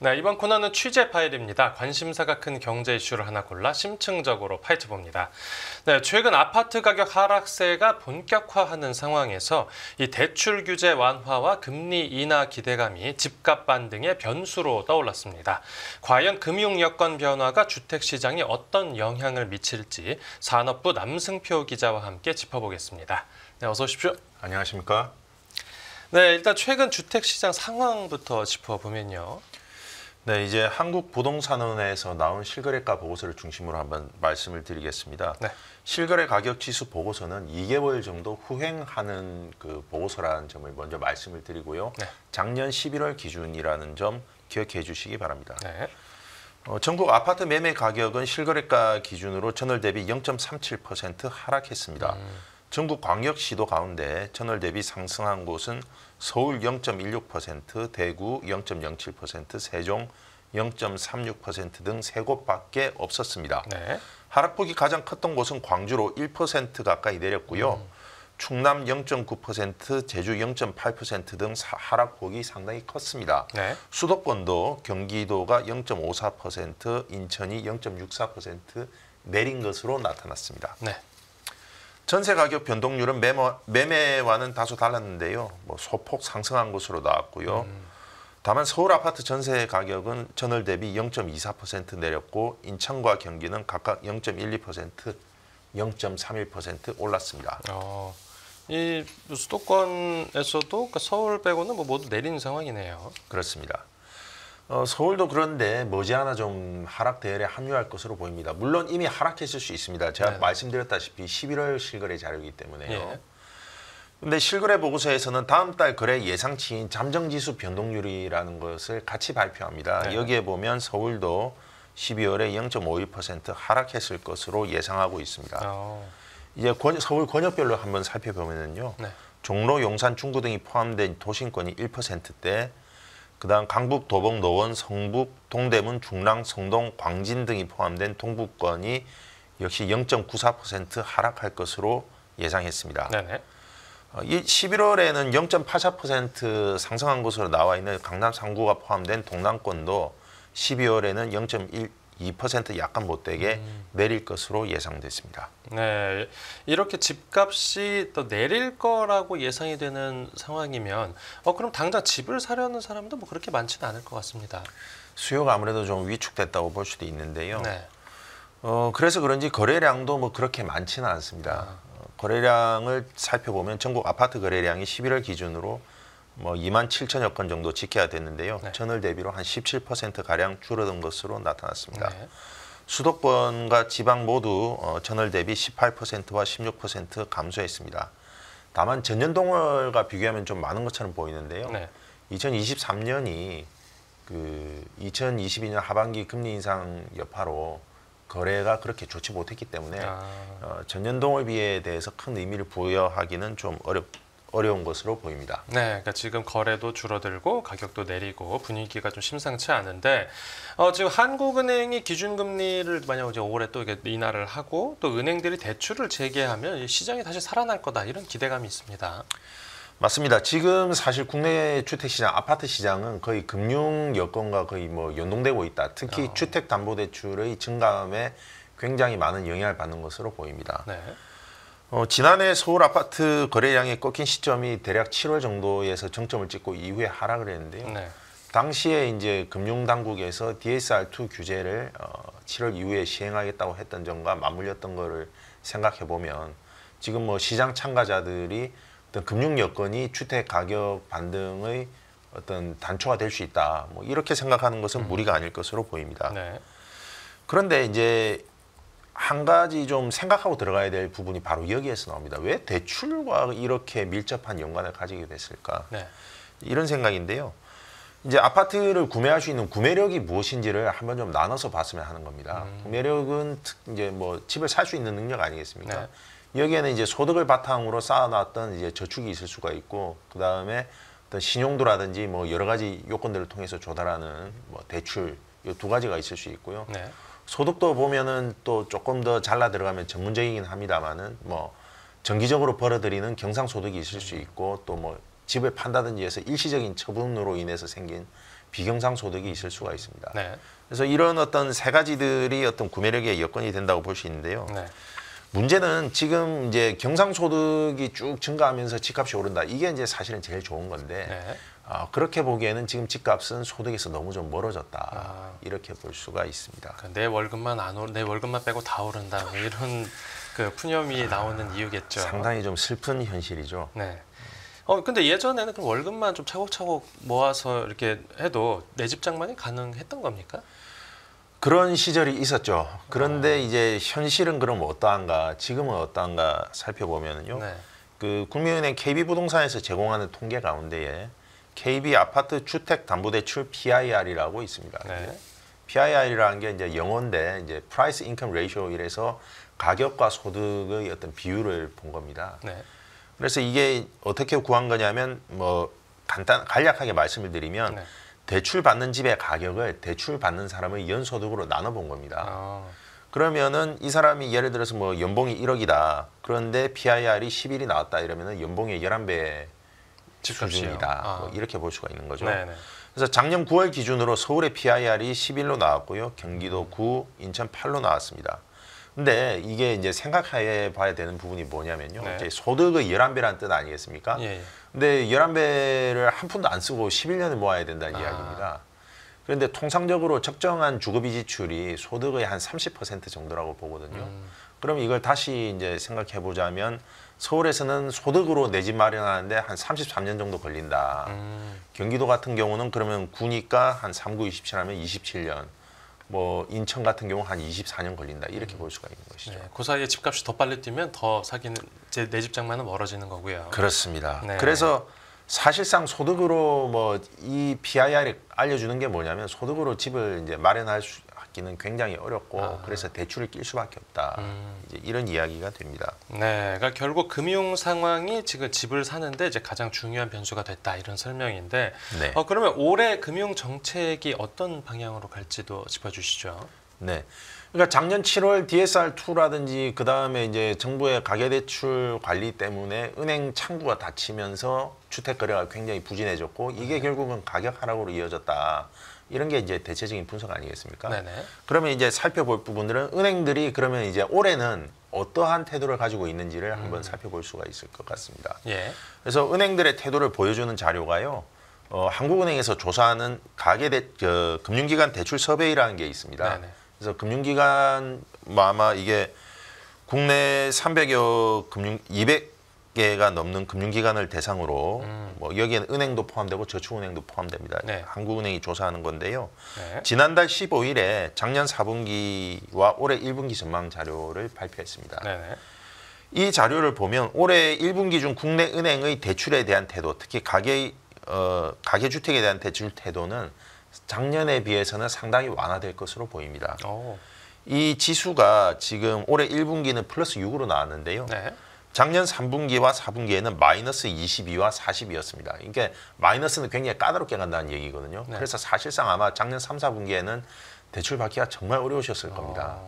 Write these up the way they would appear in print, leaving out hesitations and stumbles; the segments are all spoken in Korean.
네, 이번 코너는 취재 파일입니다. 관심사가 큰 경제 이슈를 하나 골라 심층적으로 파헤쳐봅니다. 네, 최근 아파트 가격 하락세가 본격화하는 상황에서 이 대출 규제 완화와 금리 인하 기대감이 집값 반등의 변수로 떠올랐습니다. 과연 금융 여건 변화가 주택 시장에 어떤 영향을 미칠지 산업부 남승표 기자와 함께 짚어보겠습니다. 네, 어서 오십시오. 안녕하십니까? 네, 일단 최근 주택 시장 상황부터 짚어보면요. 네, 이제 한국부동산원에서 나온 실거래가 보고서를 중심으로 한번 말씀을 드리겠습니다. 네. 실거래 가격 지수 보고서는 2개월 정도 후행하는 그 보고서라는 점을 먼저 말씀을 드리고요. 네. 작년 11월 기준이라는 점 기억해 주시기 바랍니다. 네. 전국 아파트 매매 가격은 실거래가 기준으로 전월 대비 0.37% 하락했습니다. 전국 광역시도 가운데 전월 대비 상승한 곳은 서울 0.16%, 대구 0.07%, 세종 0.36% 등 세 곳밖에 없었습니다. 네. 하락폭이 가장 컸던 곳은 광주로 1% 가까이 내렸고요. 충남 0.9%, 제주 0.8% 등 하락폭이 상당히 컸습니다. 네. 수도권도 경기도가 0.54%, 인천이 0.64% 내린 것으로 나타났습니다. 네. 전세 가격 변동률은 매매와는 다소 달랐는데요. 소폭 상승한 것으로 나왔고요. 다만 서울 아파트 전세 가격은 전월 대비 0.24% 내렸고 인천과 경기는 각각 0.12%, 0.31% 올랐습니다. 이 수도권에서도 그러니까 서울 빼고는 모두 내린 상황이네요. 그렇습니다. 서울도 그런데 머지않아 좀 하락 대열에 합류할 것으로 보입니다. 물론 이미 하락했을 수 있습니다. 제가 말씀드렸다시피 11월 실거래 자료이기 때문에요. 근데 실거래 보고서에서는 다음 달 거래 예상치인 잠정지수 변동률이라는 것을 같이 발표합니다. 여기에 보면 서울도 12월에 0.51% 하락했을 것으로 예상하고 있습니다. 이제 서울 권역별로 한번 살펴보면요. 종로, 용산, 중구 등이 포함된 도심권이 1%대, 그다음 강북, 도봉, 노원, 성북, 동대문, 중랑, 성동, 광진 등이 포함된 동북권이 역시 0.94% 하락할 것으로 예상했습니다. 네네. 이 11월에는 0.84% 상승한 것으로 나와 있는 강남 3구가 포함된 동남권도 12월에는 0.2% 약간 못되게 내릴 것으로 예상됐습니다. 네, 이렇게 집값이 또 내릴 거라고 예상이 되는 상황이면 그럼 당장 집을 사려는 사람도 그렇게 많지는 않을 것 같습니다. 수요가 아무래도 좀 위축됐다고 볼 수도 있는데요. 그래서 그런지 거래량도 그렇게 많지는 않습니다. 거래량을 살펴보면 전국 아파트 거래량이 11월 기준으로 2만 7천여 건 정도 지켜야 됐는데요. 전월 대비로 한 17%가량 줄어든 것으로 나타났습니다. 수도권과 지방 모두 전월 대비 18%와 16% 감소했습니다. 다만 전년동월과 비교하면 좀 많은 것처럼 보이는데요. 2023년이 2022년 하반기 금리 인상 여파로 거래가 그렇게 좋지 못했기 때문에 전년동월비에 대해서 큰 의미를 부여하기는 좀 어려운 것으로 보입니다. 네, 그러니까 지금 거래도 줄어들고 가격도 내리고 분위기가 좀 심상치 않은데 지금 한국은행이 기준금리를 만약 이제 올해 또 이게 인하를 하고 또 은행들이 대출을 재개하면 시장이 다시 살아날 거다 이런 기대감이 있습니다. 맞습니다. 지금 사실 국내 주택시장, 아파트 시장은 거의 금융 여건과 거의 연동되고 있다. 특히 주택담보대출의 증감에 굉장을 많은 영향을 받는 것으로 보입니다. 지난해 서울 아파트 거래량이 꺾인 시점이 대략 7월 정도에서 정점을 찍고 이후에 하락을 했는데요. 당시에 이제 금융당국에서 DSR2 규제를 7월 이후에 시행하겠다고 했던 점과 맞물렸던 거를 생각해 보면 지금 시장 참가자들이 어떤 금융 여건이 주택 가격 반등의 어떤 단초가 될 수 있다. 이렇게 생각하는 것은 무리가 아닐 것으로 보입니다. 그런데 이제 한 가지 좀 생각하고 들어가야 될 부분이 바로 여기에서 나옵니다. 왜 대출과 이렇게 밀접한 연관을 가지게 됐을까? 이런 생각인데요. 이제 아파트를 구매할 수 있는 구매력이 무엇인지를 한번 좀 나눠서 봤으면 하는 겁니다. 구매력은 이제 집을 살 수 있는 능력 아니겠습니까? 여기에는 이제 소득을 바탕으로 쌓아놨던 이제 저축이 있을 수가 있고, 그 다음에 어떤 신용도라든지 여러 가지 요건들을 통해서 조달하는 대출 이 두 가지가 있을 수 있고요. 소득도 보면은 또 조금 더 잘라 들어가면 전문적이긴 합니다만은 정기적으로 벌어들이는 경상소득이 있을 수 있고 또 집을 판다든지 해서 일시적인 처분으로 인해서 생긴 비경상소득이 있을 수가 있습니다. 네. 그래서 이런 어떤 세 가지들이 어떤 구매력의 여건이 된다고 볼 수 있는데요. 네. 문제는 지금 이제 경상소득이 쭉 증가하면서 집값이 오른다. 이게 이제 사실은 제일 좋은 건데 네. 그렇게 보기에는 지금 집값은 소득에서 너무 좀 멀어졌다. 아. 이렇게 볼 수가 있습니다. 그러니까 내 월급만 내 월급만 빼고 다 오른다. 뭐 이런 그 푸념이 나오는 이유겠죠. 상당히 좀 슬픈 현실이죠. 네. 근데 예전에는 그럼 월급만 좀 차곡차곡 모아서 이렇게 해도 내 집 장만이 가능했던 겁니까? 그런 시절이 있었죠. 그런데 이제 현실은 그럼 어떠한가, 지금은 어떠한가 살펴보면요. 네. 그 국민은행 KB부동산에서 제공하는 통계 가운데에 KB 아파트 주택담보대출 PIR이라고 있습니다. 네. PIR이라는 게 이제 영어인데 이제 Price Income Ratio 이래서 가격과 소득의 어떤 비율을 본 겁니다. 네. 그래서 이게 어떻게 구한 거냐면 뭐 간략하게 말씀을 드리면 네. 대출 받는 집의 가격을 대출 받는 사람의 연소득으로 나눠 본 겁니다. 그러면은 이 사람이 예를 들어서 뭐 연봉이 1억이다. 그런데 PIR이 10일이 나왔다 이러면은 연봉의 11배 수준이다. 뭐 이렇게 볼 수가 있는 거죠. 네네. 그래서 작년 9월 기준으로 서울의 PIR이 11로 나왔고요. 경기도 9, 인천 8로 나왔습니다. 근데 이게 이제 생각해 봐야 되는 부분이 뭐냐면요. 네. 이제 소득의 11배라는 뜻 아니겠습니까? 예. 근데 11배를 한 푼도 안 쓰고 11년을 모아야 된다는 이야기입니다. 그런데 통상적으로 적정한 주거비 지출이 소득의 한 30% 정도라고 보거든요. 그럼 이걸 다시 이제 생각해 보자면 서울에서는 소득으로 내 집 마련하는데 한 33년 정도 걸린다. 경기도 같은 경우는 그러면 9니까 한 3, 9, 27 하면 27년. 뭐 인천 같은 경우 한 24년 걸린다. 이렇게 볼 수가 있는 것이죠. 네. 그 사이에 집값이 더 빨리 뛰면 더 사기는 내 집 장만은 멀어지는 거고요. 그렇습니다. 네. 그래서 사실상 소득으로 뭐 이 PIR이 알려주는 게 뭐냐면 소득으로 집을 이제 마련할 수 있기는 굉장히 어렵고 그래서 대출을 낄 수밖에 없다. 이제 이런 이야기가 됩니다. 네, 그러니까 결국 금융 상황이 지금 집을 사는데 이제 가장 중요한 변수가 됐다 이런 설명인데, 네. 그러면 올해 금융 정책이 어떤 방향으로 갈지도 짚어주시죠. 네. 그러니까 작년 7월 DSR2라든지 그 다음에 이제 정부의 가계대출 관리 때문에 은행 창구가 닫히면서 주택 거래가 굉장히 부진해졌고 이게 결국은 가격 하락으로 이어졌다. 이런 게 이제 대체적인 분석 아니겠습니까? 네네. 그러면 이제 살펴볼 부분들은 은행들이 그러면 이제 올해는 어떠한 태도를 가지고 있는지를 한번 살펴볼 수가 있을 것 같습니다. 예. 그래서 은행들의 태도를 보여주는 자료가요. 한국은행에서 조사하는 금융기관 대출 서베이라는 게 있습니다. 네네. 그래서 금융기관 아마 이게 국내 300여 200개가 넘는 금융기관을 대상으로 뭐 여기에는 은행도 포함되고 저축은행도 포함됩니다. 네. 한국은행이 조사하는 건데요. 네. 지난달 15일에 작년 4분기와 올해 1분기 전망 자료를 발표했습니다. 네네. 이 자료를 보면 올해 1분기 중 국내 은행의 대출에 대한 태도, 특히 가계주택에 대한 대출 태도는 작년에 비해서는 상당히 완화될 것으로 보입니다. 오. 이 지수가 지금 올해 1분기는 플러스 6으로 나왔는데요. 네. 작년 3분기와 4분기에는 마이너스 22와 40이었습니다. 그러니까 마이너스는 굉장히 까다롭게 간다는 얘기거든요. 네. 그래서 사실상 아마 작년 3, 4분기에는 대출 받기가 정말 어려우셨을 겁니다.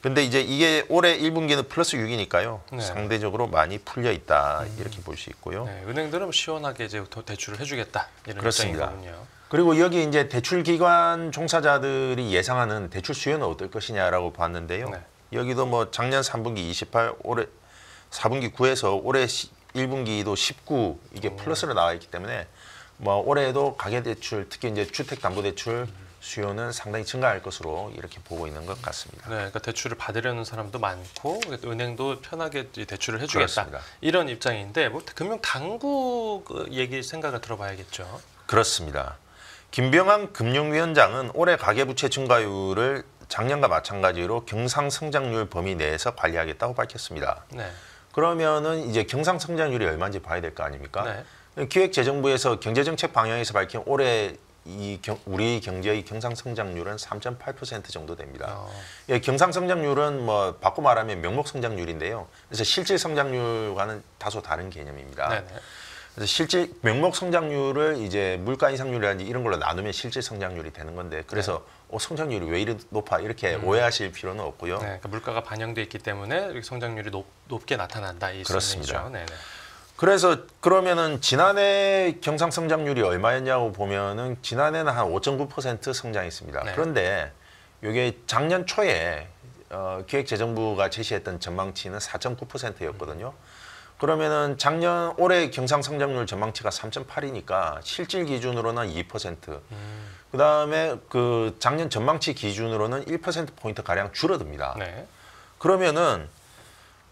근데 이제 이게 올해 1분기는 플러스 6이니까요. 네. 상대적으로 많이 풀려 있다. 이렇게 볼 수 있고요. 네, 은행들은 시원하게 이제 대출을 해주겠다 이런 그렇습니다. 입장이거든요. 그리고 여기 이제 대출 기관 종사자들이 예상하는 대출 수요는 어떨 것이냐라고 봤는데요. 네. 여기도 뭐 작년 3분기 28, 올해 4분기 9에서 올해 1분기도 19 이게 플러스로 나와 있기 때문에 뭐 올해도 가계대출 특히 이제 주택담보대출 수요는 상당히 증가할 것으로 이렇게 보고 있는 것 같습니다. 네, 그러니까 대출을 받으려는 사람도 많고 은행도 편하게 대출을 해주겠다 그렇습니다. 이런 입장인데 뭐 금융 당국 얘기 생각을 들어봐야겠죠. 그렇습니다. 김병환 금융위원장은 올해 가계부채 증가율을 작년과 마찬가지로 경상성장률 범위 내에서 관리하겠다고 밝혔습니다. 네. 그러면은 이제 경상성장률이 얼마인지 봐야 될 거 아닙니까? 네. 기획재정부에서 경제정책 방향에서 밝힌 올해 우리 경제의 경상성장률은 3.8% 정도 됩니다. 예, 경상성장률은 뭐 바꿔 말하면 명목성장률인데요. 그래서 실질성장률과는 다소 다른 개념입니다. 네네. 그래서 명목성장률을 이제 물가 인상률이라든지 이런 걸로 나누면 실질성장률이 되는 건데 그래서 성장률이 왜 이리 높아 이렇게 오해하실 필요는 없고요. 네, 그러니까 물가가 반영돼 있기 때문에 이렇게 성장률이 높게 나타난다 이 그렇습니다. 설명이죠. 네네. 그래서 그러면은 지난해 경상 성장률이 얼마였냐고 보면은 지난해는 한 5.9% 성장했습니다. 네. 그런데 이게 작년 초에 기획재정부가 제시했던 전망치는 4.9%였거든요. 그러면은 올해 경상 성장률 전망치가 3.8이니까 실질 기준으로는 2%. 그다음에 그 작년 전망치 기준으로는 1% 포인트 가량 줄어듭니다. 네. 그러면은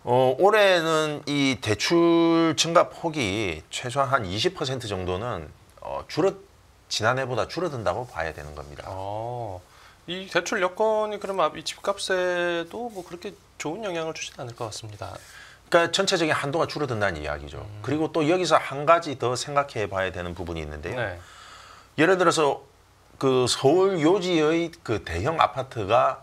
올해는 이 대출 증가 폭이 최소한 한 20% 정도는 지난해보다 줄어든다고 봐야 되는 겁니다. 이 대출 여건이 그러면 이 집값에도 뭐 그렇게 좋은 영향을 주진 않을 것 같습니다. 그러니까 전체적인 한도가 줄어든다는 이야기죠. 그리고 또 여기서 한 가지 더 생각해 봐야 되는 부분이 있는데요. 네. 예를 들어서 그 서울 요지의 그 대형 아파트가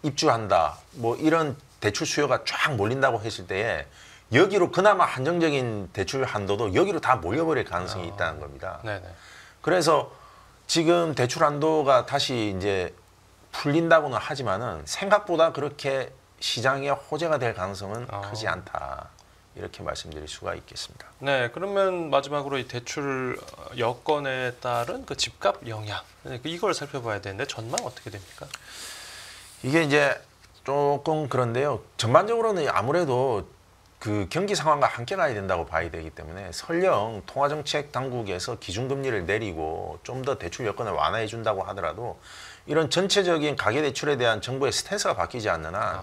입주한다. 뭐 이런 대출 수요가 쫙 몰린다고 했을 때에 여기로 그나마 한정적인 대출 한도도 여기로 다 몰려버릴 가능성이 있다는 겁니다. 네네. 그래서 지금 대출 한도가 다시 이제 풀린다고는 하지만은 생각보다 그렇게 시장에 호재가 될 가능성은 크지 않다. 이렇게 말씀드릴 수가 있겠습니다. 네, 그러면 마지막으로 이 대출 여건에 따른 그 집값 영향 이걸 살펴봐야 되는데 전망 어떻게 됩니까? 이게 이제 조금 그런데요. 전반적으로는 아무래도 그 경기 상황과 함께 가야 된다고 봐야 되기 때문에 설령 통화정책 당국에서 기준금리를 내리고 좀 더 대출 여건을 완화해 준다고 하더라도 이런 전체적인 가계대출에 대한 정부의 스탠스가 바뀌지 않는 한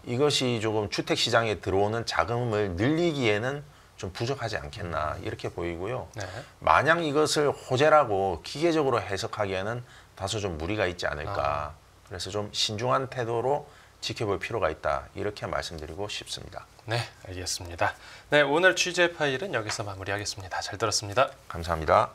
이것이 조금 주택시장에 들어오는 자금을 늘리기에는 좀 부족하지 않겠나 이렇게 보이고요. 네. 마냥 이것을 호재라고 기계적으로 해석하기에는 다소 좀 무리가 있지 않을까. 그래서 좀 신중한 태도로 지켜볼 필요가 있다. 이렇게 말씀드리고 싶습니다. 네, 알겠습니다. 네, 오늘 취재 파일은 여기서 마무리하겠습니다. 잘 들었습니다. 감사합니다.